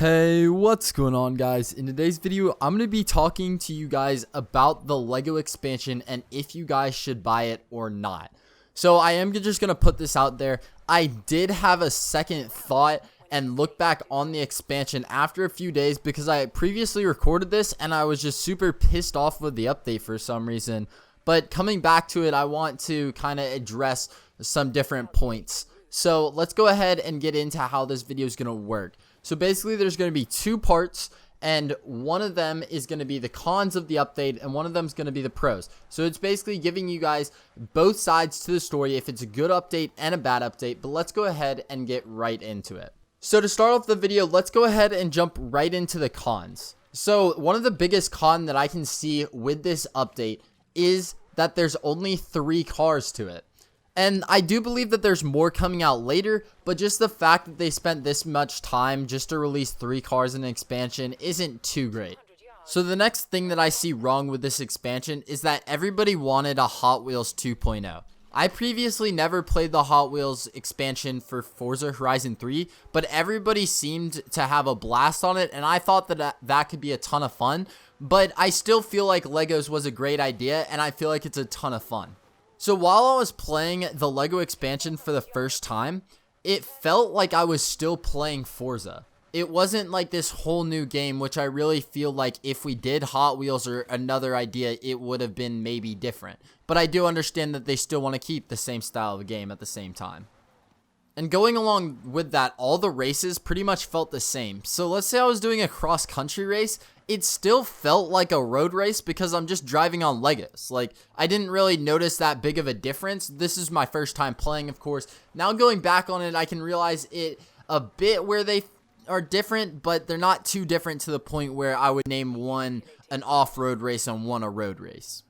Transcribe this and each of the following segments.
Hey, what's going on, guys? In today's video, I'm going to be talking to you guys about the LEGO expansion and if you guys should buy it or not. So I am just going to put this out there. I did have a second thought and look back on the expansion after a few days because I previously recorded this and I was just super pissed off with the update for some reason. But coming back to it, I want to kind of address some different points. So let's go ahead and get into how this video is going to work. So basically there's going to be two parts, and one of them is going to be the cons of the update and one of them is going to be the pros. So it's basically giving you guys both sides to the story, if it's a good update and a bad update. But let's go ahead and get right into it. So to start off the video, let's go ahead and jump right into the cons. So one of the biggest cons that I can see with this update is that there's only 3 cars to it. And I do believe that there's more coming out later, but just the fact that they spent this much time just to release 3 cars in an expansion isn't too great. So the next thing that I see wrong with this expansion is that everybody wanted a Hot Wheels 2.0. I previously never played the Hot Wheels expansion for Forza Horizon 3, but everybody seemed to have a blast on it, and I thought that that could be a ton of fun, but I still feel like Legos was a great idea, and I feel like it's a ton of fun. So while I was playing the LEGO expansion for the first time, it felt like I was still playing Forza. It wasn't like this whole new game, which I really feel like if we did Hot Wheels or another idea, it would have been maybe different. But I do understand that they still want to keep the same style of game at the same time. And going along with that, all the races pretty much felt the same. So let's say I was doing a cross-country race, it still felt like a road race because I'm just driving on Legos. Like, I didn't really notice that big of a difference. This is my first time playing, of course. Now going back on it, I can realize it a bit where they are different, but they're not too different to the point where I would name one an off-road race and one a road race.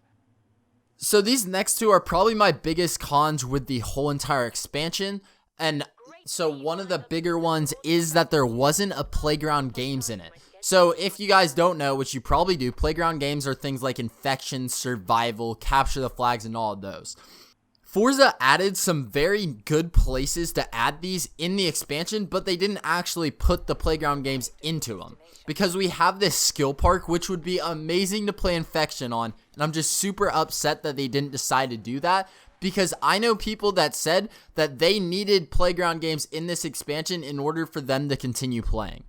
So these next two are probably my biggest cons with the whole entire expansion. And so one of the bigger ones is that there wasn't a playground games in it. So if you guys don't know, which you probably do, playground games are things like infection, survival, capture the flags, and all of those. Forza added some very good places to add these in the expansion, but they didn't actually put the playground games into them. Because we have this skill park, which would be amazing to play infection on, and I'm just super upset that they didn't decide to do that. Because I know people that said that they needed playground games in this expansion in order for them to continue playing.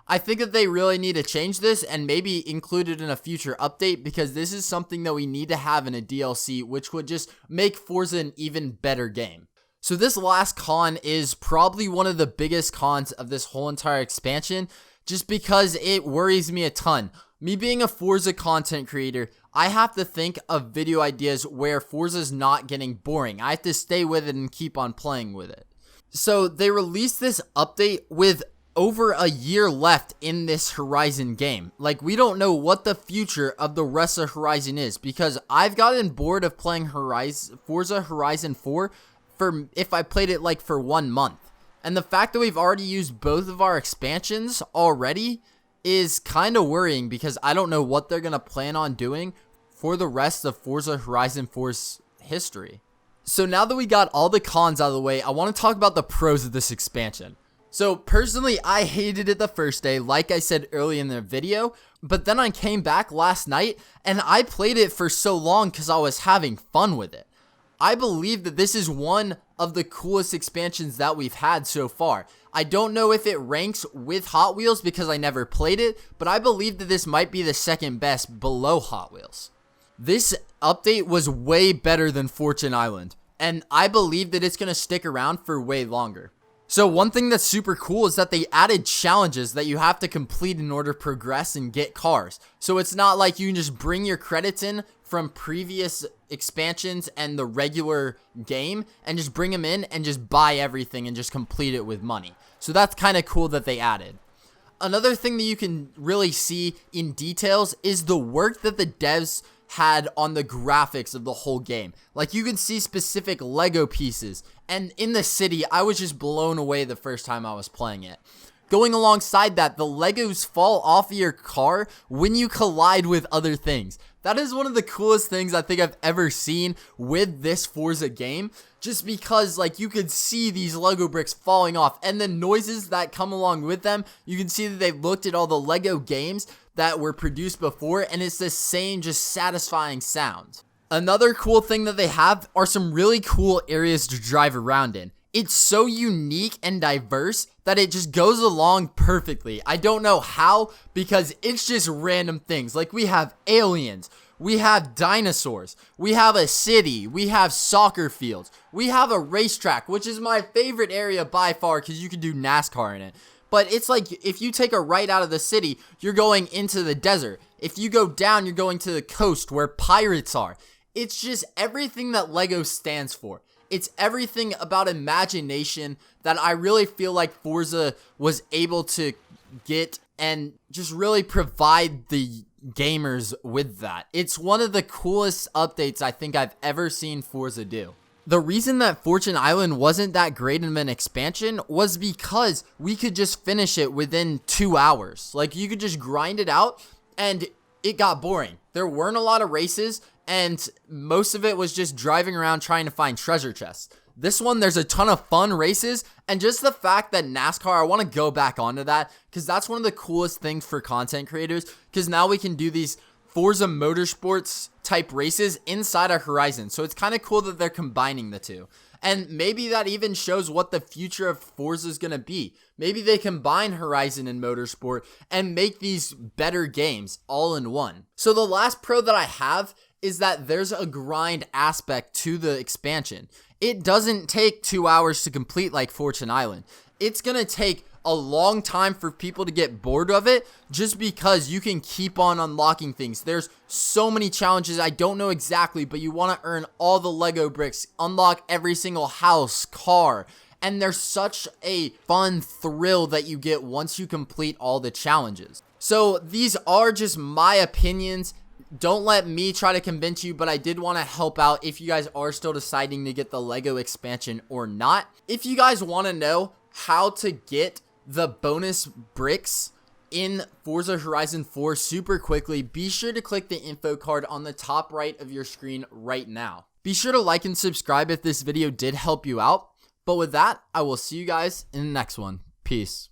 I think that they really need to change this and maybe include it in a future update, because this is something that we need to have in a DLC, which would just make Forza an even better game. So this last con is probably one of the biggest cons of this whole entire expansion, just because it worries me a ton. Me being a Forza content creator, I have to think of video ideas where Forza's not getting boring. I have to stay with it and keep on playing with it. So they released this update with over a year left in this Horizon game. Like, we don't know what the future of the rest of Horizon is, because I've gotten bored of playing Forza Horizon 4 if I played it like for 1 month. And the fact that we've already used both of our expansions already is kind of worrying, because I don't know what they're going to plan on doing for the rest of Forza Horizon 4's history. So now that we got all the cons out of the way, I want to talk about the pros of this expansion. So personally, I hated it the first day, like I said early in the video, but then I came back last night and I played it for so long because I was having fun with it. I believe that this is one of the coolest expansions that we've had so far. I don't know if it ranks with Hot Wheels because I never played it, but I believe that this might be the second best below Hot Wheels. This update was way better than Fortune Island, and I believe that it's going to stick around for way longer. So one thing that's super cool is that they added challenges that you have to complete in order to progress and get cars. So it's not like you can just bring your credits in from previous expansions and the regular game and just bring them in and just buy everything and just complete it with money. So that's kind of cool that they added. Another thing that you can really see in details is the work that the devs had on the graphics of the whole game. Like, you can see specific Lego pieces, and in the city I was just blown away the first time I was playing it. going alongside that, the Legos fall off of your car when you collide with other things. That is one of the coolest things I think I've ever seen with this Forza game, just because like you could see these Lego bricks falling off and the noises that come along with them. You can see that they looked at all the Lego games that were produced before, and it's the same just satisfying sound. Another cool thing that they have are some really cool areas to drive around in. It's so unique and diverse that it just goes along perfectly. I don't know how, because it's just random things. Like we have aliens, we have dinosaurs, we have a city, we have soccer fields, we have a racetrack, which is my favorite area by far because you can do NASCAR in it. But it's like if you take a right out of the city, you're going into the desert. If you go down, you're going to the coast where pirates are. It's just everything that Lego stands for. It's everything about imagination that I really feel like Forza was able to get and just really provide the gamers with that. It's one of the coolest updates I think I've ever seen Forza do. The reason that Fortune Island wasn't that great of an expansion was because we could just finish it within 2 hours. Like you could just grind it out and it got boring. There weren't a lot of races, and most of it was just driving around trying to find treasure chests. This one, there's a ton of fun races, and just the fact that NASCAR, I want to go back onto that, because that's one of the coolest things for content creators, because now we can do these Forza Motorsports type races inside of Horizon. So it's kind of cool that they're combining the two. And maybe that even shows what the future of Forza is going to be. Maybe they combine Horizon and Motorsport and make these better games all in one. So the last pro that I have is that there's a grind aspect to the expansion. It doesn't take 2 hours to complete like Fortune Island. It's going to take a long time for people to get bored of it just because you can keep on unlocking things. There's so many challenges. I don't know exactly, but you want to earn all the Lego bricks, unlock every single house, car, and there's such a fun thrill that you get once you complete all the challenges. So these are just my opinions. Don't let me try to convince you, but I did want to help out if you guys are still deciding to get the Lego expansion or not. If you guys want to know how to get the bonus bricks in Forza Horizon 4 super quickly, be sure to click the info card on the top right of your screen right now. Be sure to like and subscribe if this video did help you out. But with that, I will see you guys in the next one. Peace.